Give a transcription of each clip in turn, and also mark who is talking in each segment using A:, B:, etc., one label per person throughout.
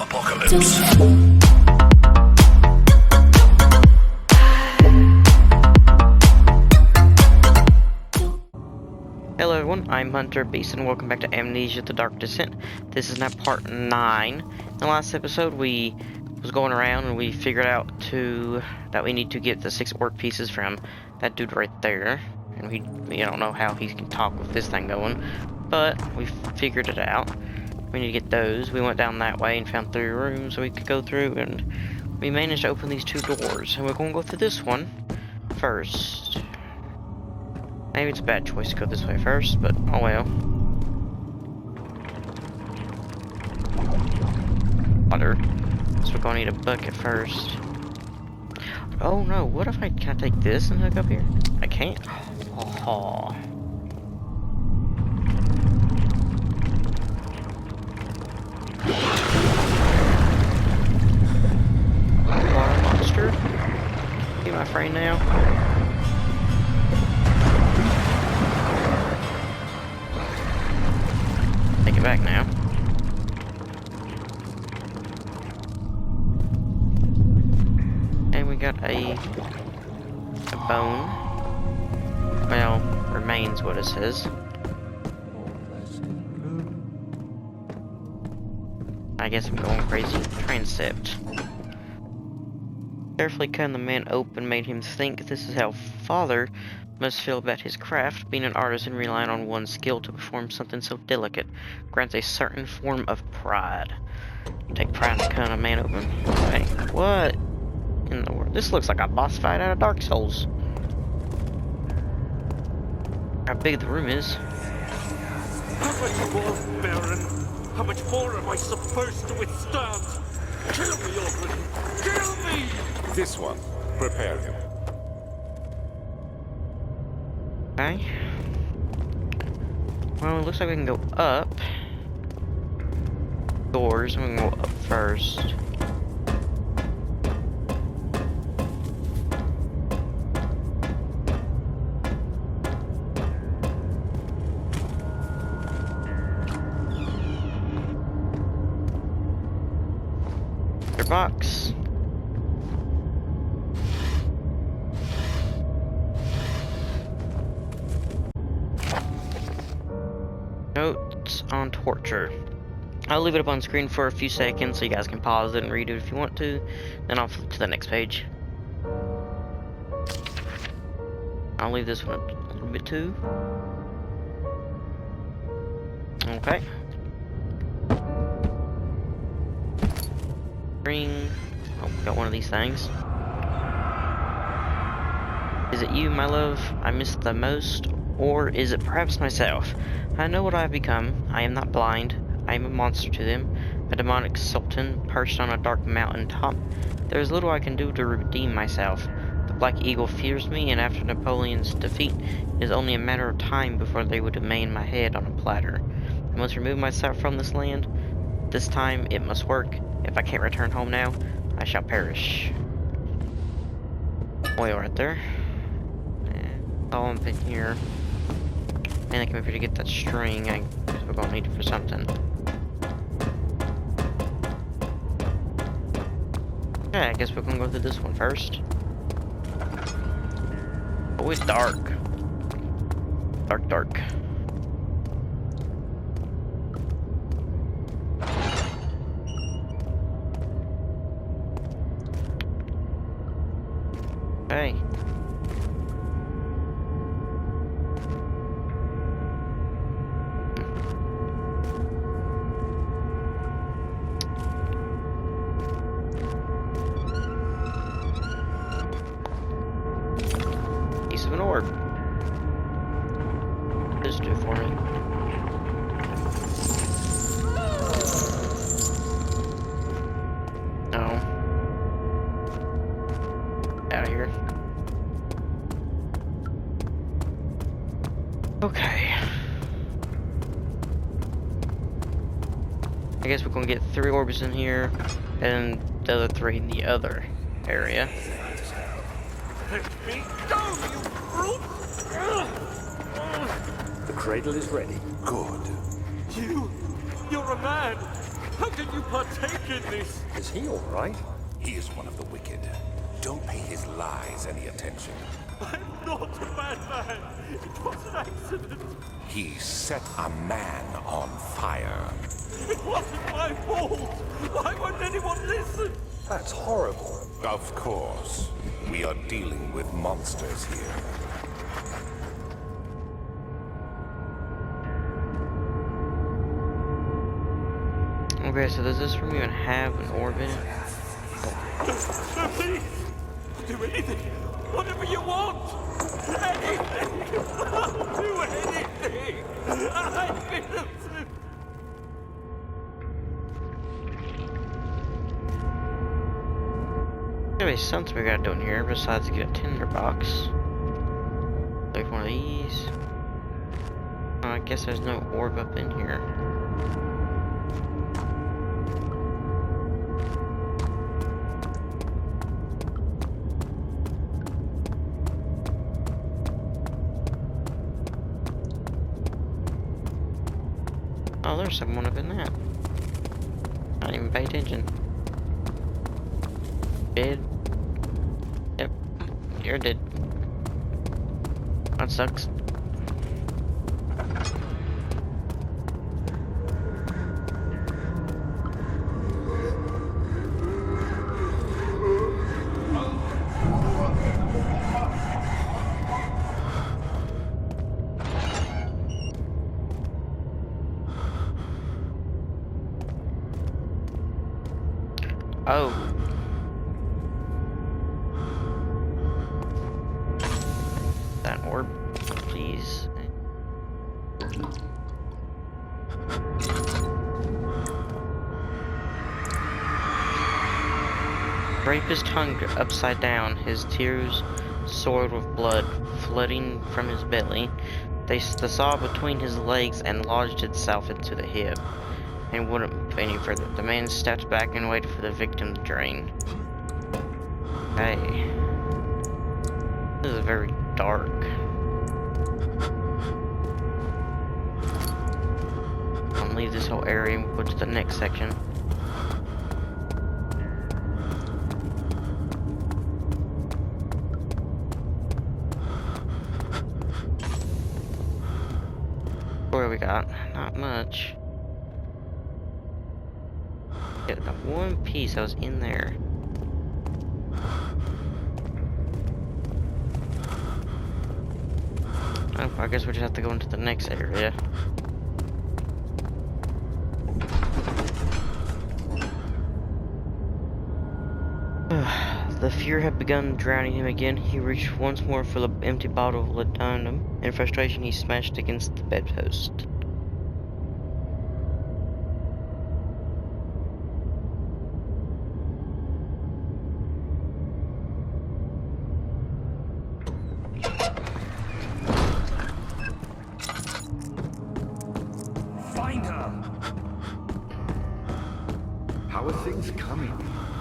A: Apocalypse.
B: Hello everyone, I'm Hunter Beast and welcome back to Amnesia: The Dark Descent. This is now part 9. In the last episode we was going around and we figured out that we need to get the 6 orc pieces from that dude right there. And we don't know how he can talk with this thing going, but we figured it out. We need to get those. We went down that way and found 3 rooms we could go through, and we managed to open these 2 doors. And we're going to go through this one first. Maybe it's a bad choice to go this way first, but oh well. Water. So we're gonna need a bucket first. Oh no, what if can I take this and hook up here? I can't. Oh. Water monster. Be my friend now. Take it back now. And we got a bone. Well, remains what it says. I guess I'm going crazy. Transept. Carefully cutting the man open made him think this is how Father must feel about his craft. Being an artist and relying on one's skill to perform something so delicate grants a certain form of pride. You take pride in cutting a man open. Wait, what in the world? This looks like a boss fight out of Dark Souls. How big the room is.
C: How much more, Baron? How much more am I supposed to withstand? Kill me, Orphan! Kill me!
D: This one. Prepare him.
B: Okay. Well, it looks like we can go up. Doors, and we can go up first. Their box. Notes on torture. I'll leave it up on screen for a few seconds so you guys can pause it and read it if you want to. Then I'll flip to the next page. I'll leave this one a little bit too. Okay. Ring. Oh, got one of these things. Is it you, my love, I miss the most? Or is it perhaps myself? I know what I have become. I am not blind. I am a monster to them. A demonic sultan perched on a dark mountain top. There is little I can do to redeem myself. The Black Eagle fears me, and after Napoleon's defeat, it is only a matter of time before they would demand my head on a platter. I must remove myself from this land. This time it must work. If I can't return home now, I shall perish. Oil right there. And all up in here. And I came up here to get that string. I guess we're gonna need it for something. Okay, I guess we're gonna go through this one first. Oh, it's dark. Dark, dark. Okay. Piece of an orb. Just do it for me. No. Out of here. Okay. I guess we're gonna get 3 orbs in here, and the other 3 in the other area.
C: Let me go, you brute!
D: The cradle is ready. Good.
C: You're a man! How can you partake in this?
A: Is he all right?
D: He is one of the wicked. Don't pay his lies any attention.
C: I'm not a bad man. It was an accident.
D: He set a man on fire.
C: It wasn't my fault. Why won't anyone listen?
A: That's horrible.
D: Of course. We are dealing with monsters here.
B: Okay, so does this room even have an orb in it?
C: No, please. Do anything. Whatever you want. Anything. I'll do anything. I'm innocent.
B: There's something we gotta do in here besides get a tinderbox. Like one of these. I guess there's no orb up in here. Oh, there's someone up in that. I didn't even pay attention. Dead. Yep. You're dead. That sucks. Oh. That orb, please. Rapist hung upside down, his tears soiled with blood flooding from his belly. The saw between his legs and lodged itself into the hip, and wouldn't move any further. The man stepped back and waited for the victim to drain. Hey. This is very dark. I'll leave this whole area and go to the next section. What do we got? Not much. Yeah, that one piece that was in there. Oh, I guess we just have to go into the next area. The fear had begun drowning him again. He reached once more for the empty bottle of laudanum. In frustration, he smashed against the bedpost.
E: Find her! How are things coming?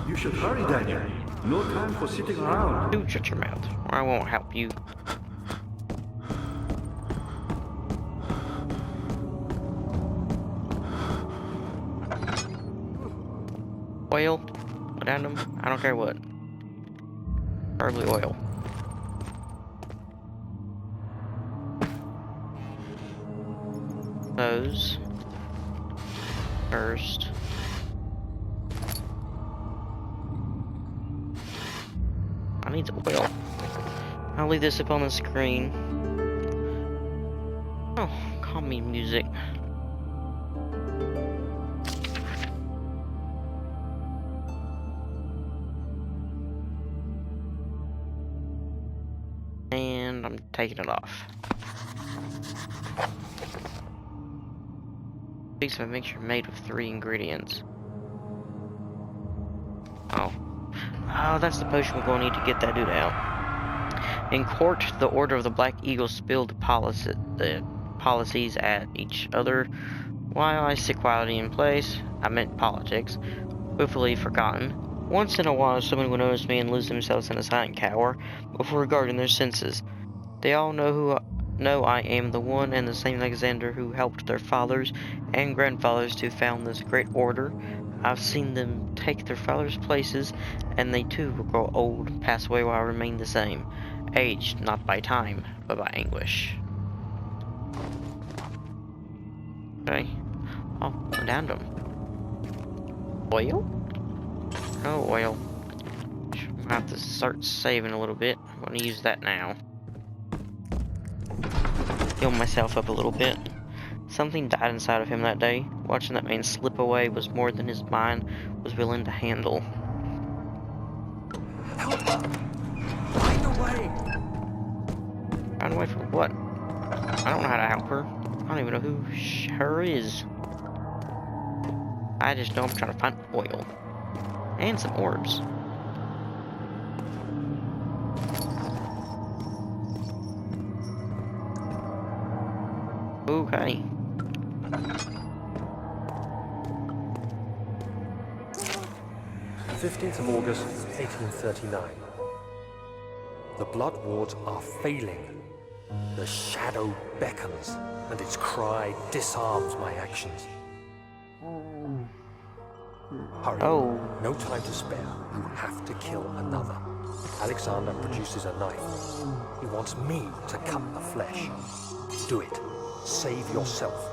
E: You should hurry, Daniel. No time for sitting around.
B: Do shut your mouth, or I won't help you. Oil? Laudanum? I don't care what. Probably oil. Those. First. I need oil. I'll leave this up on the screen. Oh, calm me music. And I'm taking it off. Piece of a mixture made of 3 ingredients. Oh. Oh, that's the potion we're going to need to get that dude out. In court, the Order of the Black Eagle spilled the policies at each other. While I sit quietly in place, I meant politics, willfully forgotten. Once in a while, someone will notice me and lose themselves in a silent cower before regarding their senses. They all know No, I am the one and the same Alexander who helped their fathers and grandfathers to found this great order. I've seen them take their fathers' places, and they too will grow old and pass away while I remain the same. Aged not by time, but by anguish. Okay. Oh, I downed him. Oil? No oil. I'm gonna have to start saving a little bit. I'm gonna use that now. Heal myself up a little bit. Something died inside of him that day. Watching that man slip away was more than his mind was willing to handle.
A: Help her! Find a way!
B: Find a way for what? I don't know how to help her. I don't even know who her is. I just know I'm trying to find oil. And some orbs. Okay.
A: "15th of August, 1839. The blood wards are failing. The shadow beckons, and its cry disarms my actions. Hurry.
B: Oh.
A: No time to spare. You have to kill another. Alexander produces a knife. He wants me to cut the flesh. Do it. Save yourself.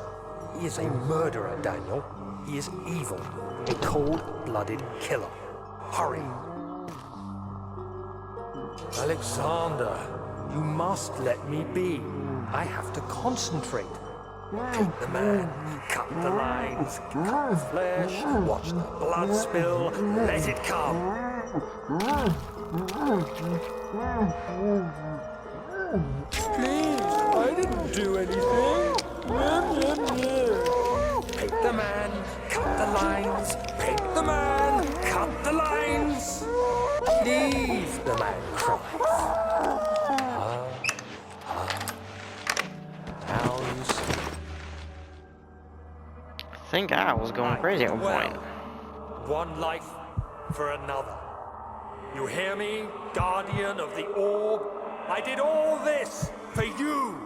A: He is a murderer, Daniel. He is evil. A cold-blooded killer. Hurry. Alexander, you must let me be. I have to concentrate. Take the man, cut the lines, cut the flesh, watch the blood spill, let it come. Please, I didn't do anything. Take the man, cut the lines, take the man, cut the lines. Please, the man cries. Now you see.
B: I think I was going crazy at one point.
A: One life for another. You hear me, guardian of the orb? I did all this for you.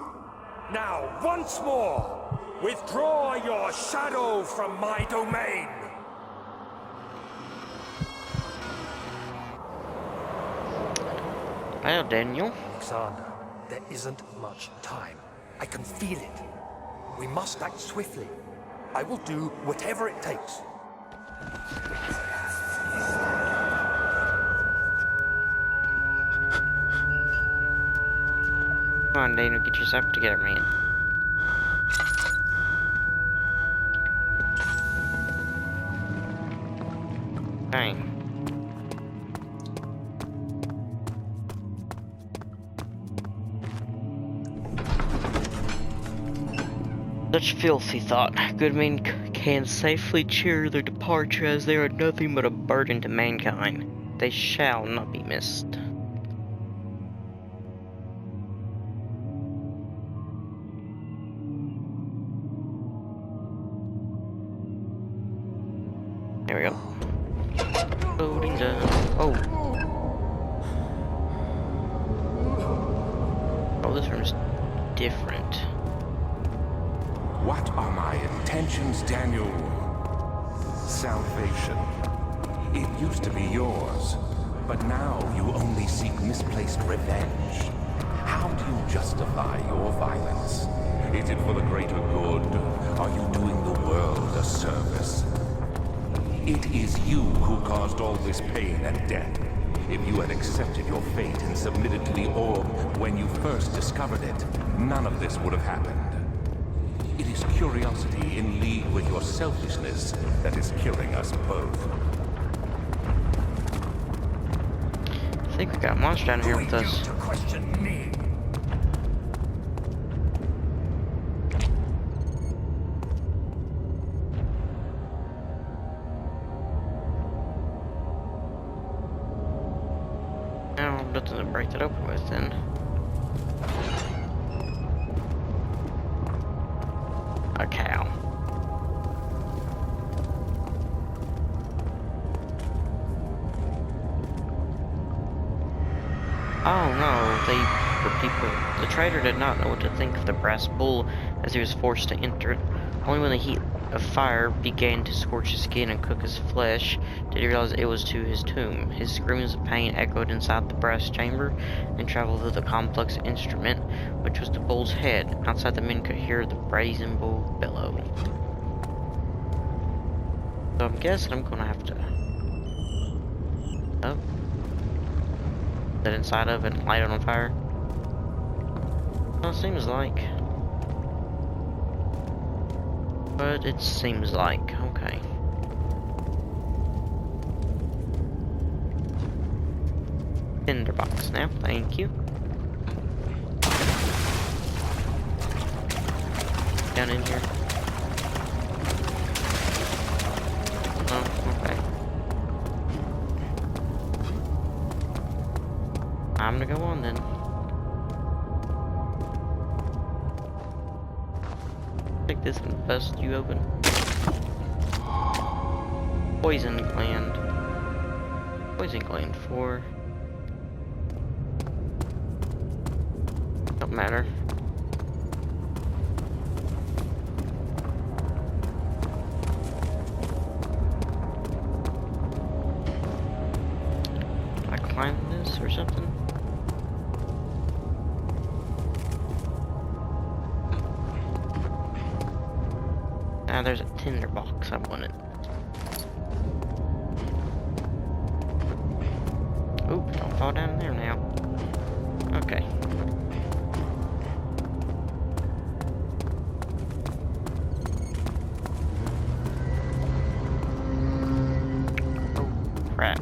A: Now, once more, withdraw your shadow from my domain.
B: Well, Daniel.
A: Alexander, there isn't much time. I can feel it. We must act swiftly. I will do whatever it takes.
B: Come on, Daniel, get yourself together, man. Dang. Such filthy thought. Good men can safely cheer their departure, as they are nothing but a burden to mankind. They shall not be missed. There we go. Loading done. Oh. Oh, this room's different.
D: What are my intentions, Daniel? Salvation. It used to be yours, but now you only seek misplaced revenge. How do you justify your violence? Is it for the greater good? Are you doing the world a service? It is you who caused all this pain and death. If you had accepted your fate and submitted to the orb when you first discovered it, none of this would have happened. It is curiosity in league with your selfishness that is killing us both.
B: I think we got a monster down here with us.
A: To question me.
B: Now, nothing to break that open with then. A cow. Oh no, they for people. The trader did not know what to think of the brass bull as he was forced to enter it. Only when the heat of fire began to scorch his skin and cook his flesh did he realize it was to his tomb. His screams of pain echoed inside the brass chamber and traveled through the complex instrument, which was the bull's head. Outside, the men could hear the brazen bull bellow. So I'm guessing I'm gonna have to... Oh. That inside of it and light it on fire? Well, it seems like. But it seems like, okay. Tinderbox now, thank you. Down in here. Oh, okay. I'm gonna go on then. Take this and bust you open. Poison gland. Poison gland 4. Don't matter. Can I climb this or something? Ah, there's a tinder box. I want it. Oop, don't fall down in there now. Okay. Oh, crap.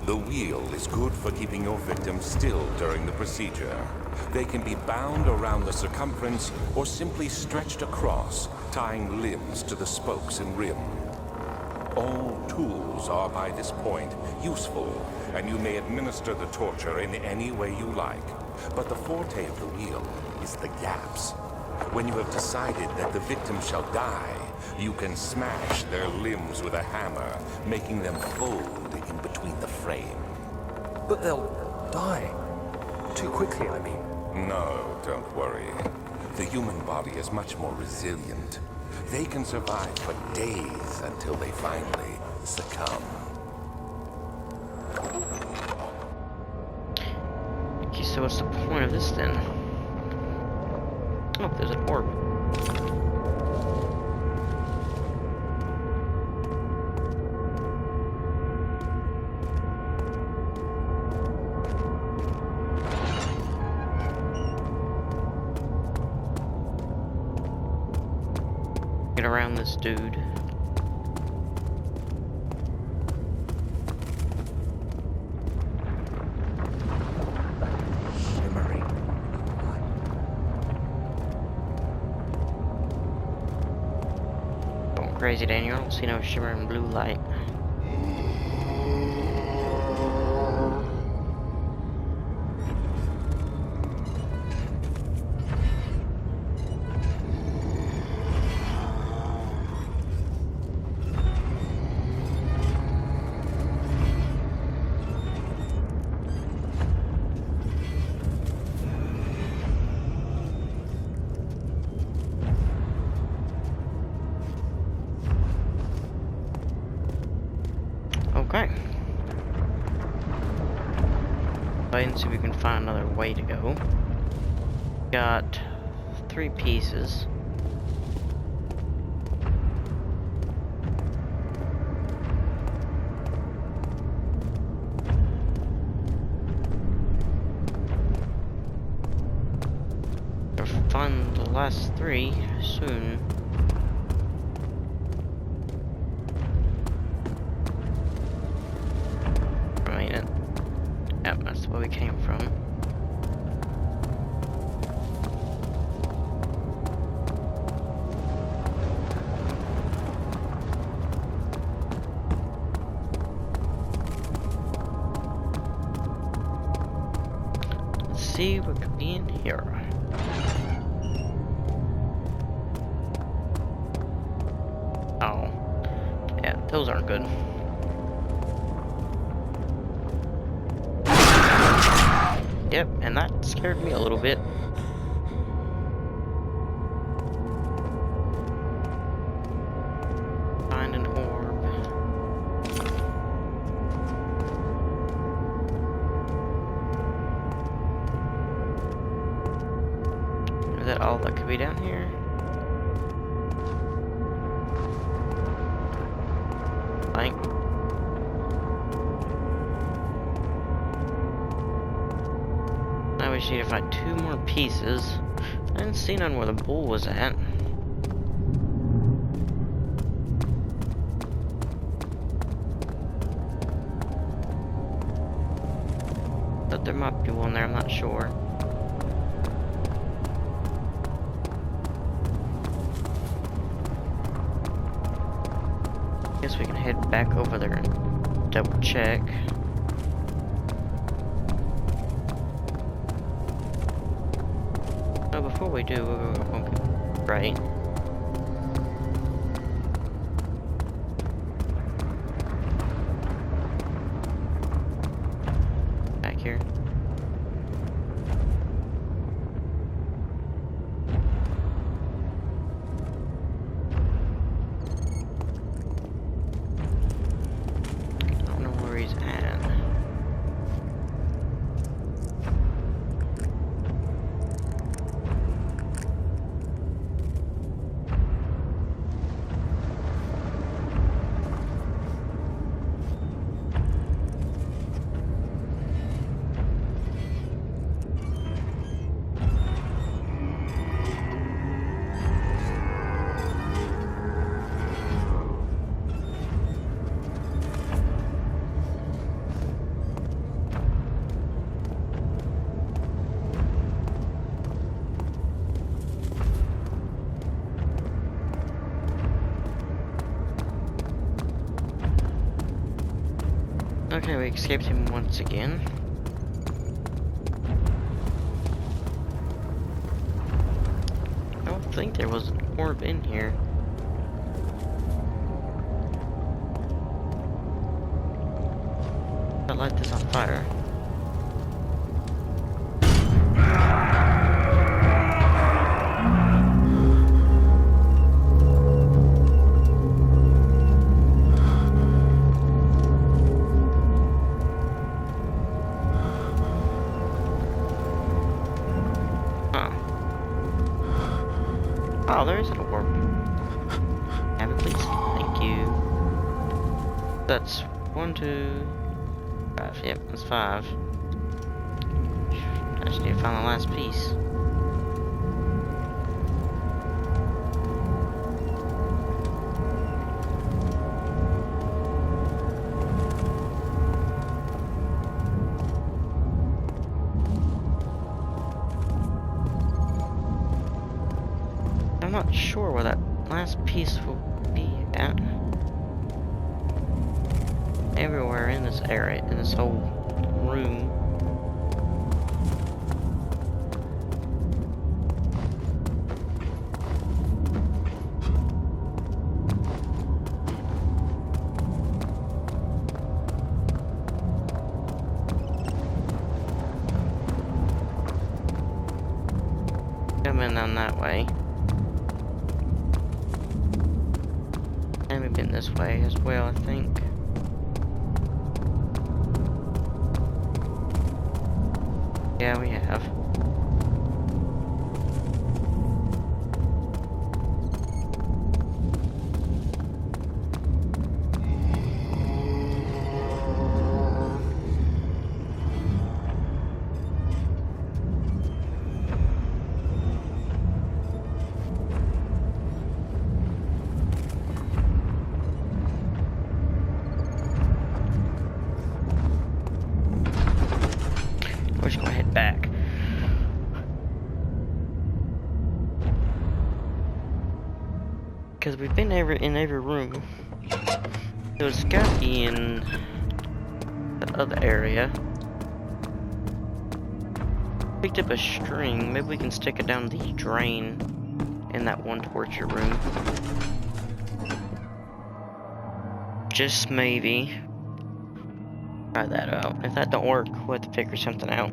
D: The wheel is good for keeping your victim still during the procedure. They can be bound around the circumference or simply stretched across, tying limbs to the spokes and rim. All tools are by this point useful, and you may administer the torture in any way you like. But the forte of the wheel is the gaps. When you have decided that the victim shall die, you can smash their limbs with a hammer, making them fold in between the frame.
A: But they'll die. Too quickly, I mean.
D: No, don't worry. The human body is much more resilient. They can survive for days until they finally succumb.
B: Okay, so what's the point of this then? Oh, there's an orb. Get around this dude.
A: Shimmering.
B: Going crazy, Daniel. I don't see no shimmering blue light. Okay. Let's see if we can find another way to go. Got 3 pieces. We'll find the last 3 soon. Yep, that's where we came from. Let's see what could be in here. Those aren't good. Yep, and that scared me a little bit. Find an orb. Is that all that could be down here? Blank. Now we just need to find 2 more pieces. I didn't see none where the bull was at. But there might be one there, I'm not sure. Guess we can head back over there and double check. Oh, before we do, right. Back here. I don't know where he's at. Okay, we escaped him once again. I don't think there was an orb in here. I'll light this on fire. Oh, there is an orb. Have it, please. Thank you. That's 1, 2, 5. Yep, that's 5. I just need to find the last piece. I'm not sure where that last piece will be at. Everywhere in this area, in this whole room. Coming down that way. And we've been this way as well, I think. Yeah, we have. We're just gonna head back. Because we've been in every room. So it's gotta be in the other area. Picked up a string. Maybe we can stick it down the drain in that one torture room. just maybe try that out. If that don't work, we'll have to figure something out.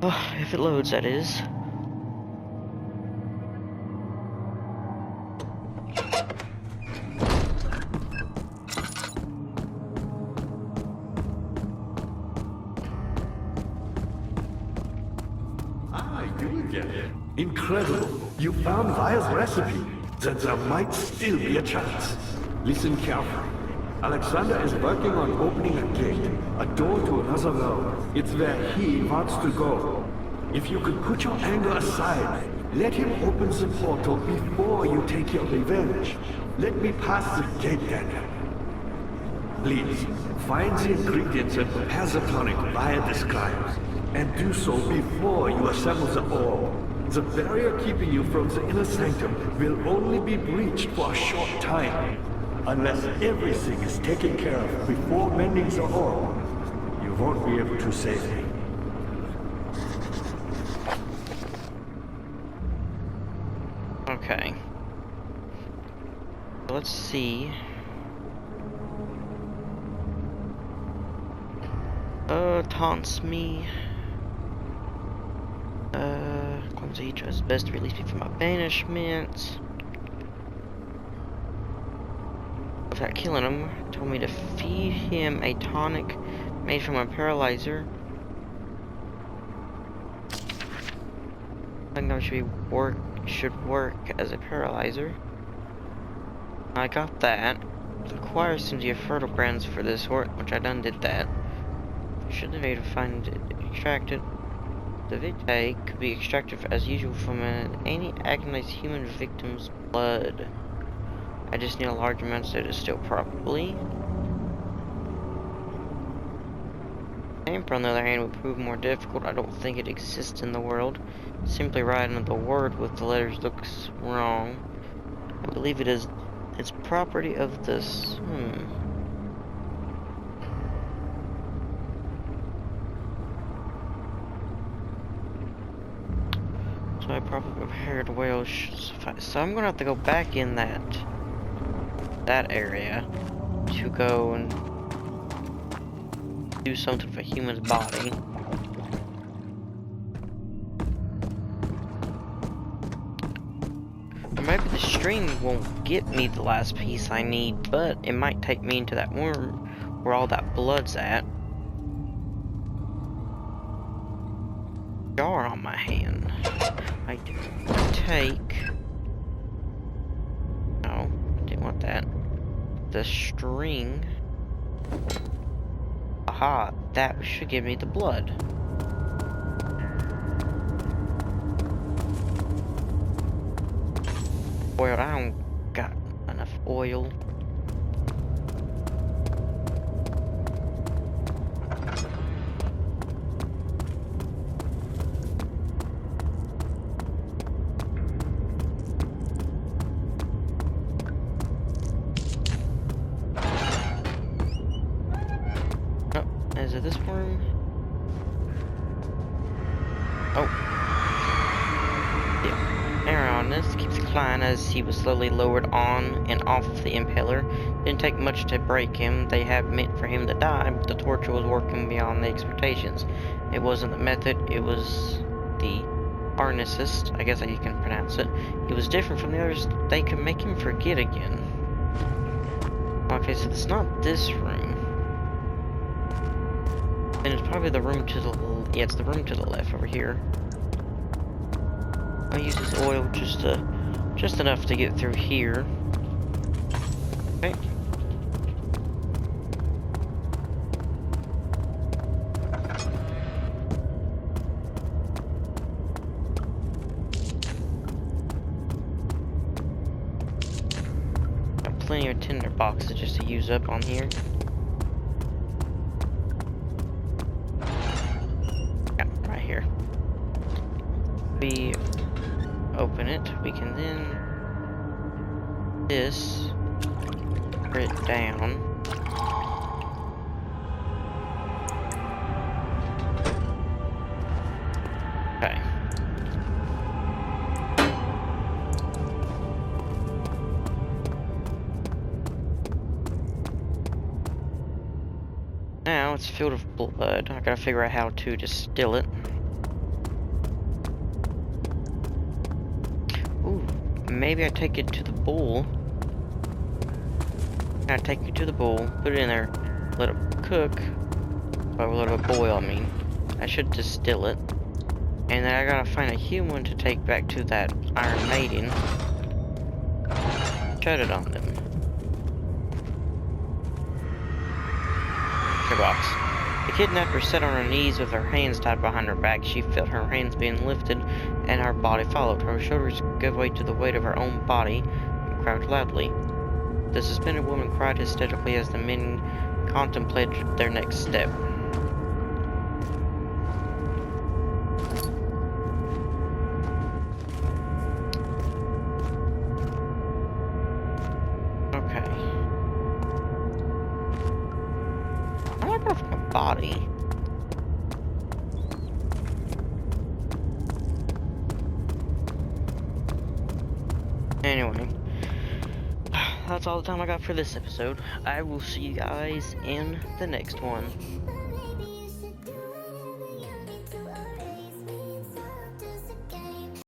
B: Oh, if it loads, that is.
E: You again. Incredible. You found Vire's recipe. Then there might still be a chance. Listen carefully. Alexander is working on opening a gate, a door to another realm. It's where he wants to go. If you could put your anger aside, let him open the portal before you take your revenge. Let me pass the gate, Daniel. Please, find the ingredients and prepare the tonic Vire describes. And do so before you assemble the orb. The barrier keeping you from the inner sanctum will only be breached for a short time. Unless everything is taken care of before mending the orb, you won't be able to save me.
B: Okay. Let's see. Taunts me. Clumsy, he tries his best to release me from my banishment. Without killing him, told me to feed him a tonic made from a paralyzer. I think that should work as a paralyzer. I got that. The choir seems to have fertile grounds for this sort, which I done did that. Should the way to find it extracted. The vitae could be extracted as usual from any agonized human victim's blood. I just need a large amount so to still probably. Tamper, on the other hand, would prove more difficult. I don't think it exists in the world. Simply writing the word with the letters looks wrong. I believe it is its property of this. So I probably prepared whales should suffice. So I'm gonna have to go back in that area to go and do something for a human's body. Or maybe the string won't get me the last piece I need, but it might take me into that worm where all that blood's at. Jar on my hand. I do take. No, I didn't want that. The string. Aha, that should give me the blood. Oil, I don't got enough oil. Is it this worm? Oh. Yeah. Aaronus keeps climbing as he was slowly lowered on and off the impaler. Didn't take much to break him. They had meant for him to die, but the torture was working beyond the expectations. It wasn't the method, it was the arnicist, I guess you can pronounce it. He was different from the others. They could make him forget again. Okay, so it's not this room. And it's probably the room to the yeah, it's the room to the left over here. I'll use this oil just enough to get through here. Okay. Got plenty of tinder boxes just to use up on here. We open it, we can then this it down. now it's filled with blood. I gotta figure out how to distill it. Ooh, maybe I take it to the bowl. I take it to the bowl, put it in there, let it cook, or let it boil, I mean. I should distill it. And then I gotta find a human to take back to that Iron Maiden. Shut it on them. Box. The kidnapper sat on her knees with her hands tied behind her back. She felt her hands being lifted, and her body followed. Her shoulders gave way to the weight of her own body and cried loudly. The suspended woman cried hysterically as the men contemplated their next step. Body. Anyway, that's all the time I got for this episode. I will see you guys in the next one.